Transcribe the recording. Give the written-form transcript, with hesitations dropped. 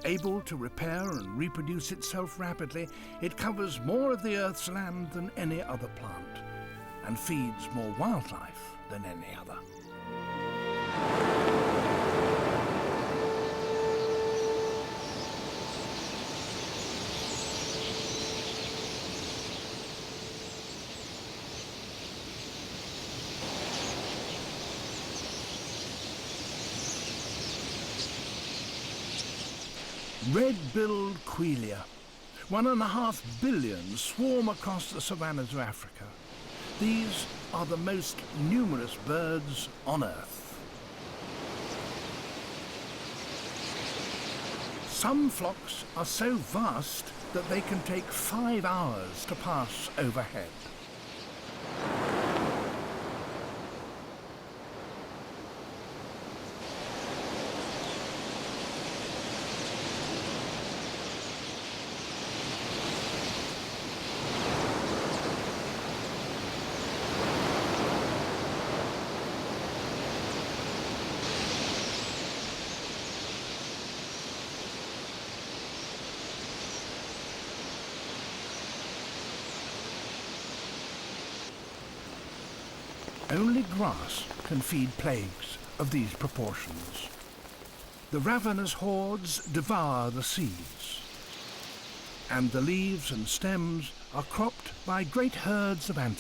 Able to repair and reproduce itself rapidly, it covers more of the Earth's land than any other plant and feeds more wildlife than any other. Red-billed quelea, 1.5 billion, swarm across the savannas of Africa. These are the most numerous birds on Earth. Some flocks are so vast that they can take 5 hours to pass overhead. Only grass can feed plagues of these proportions. The ravenous hordes devour the seeds, and the leaves and stems are cropped by great herds of antelopes.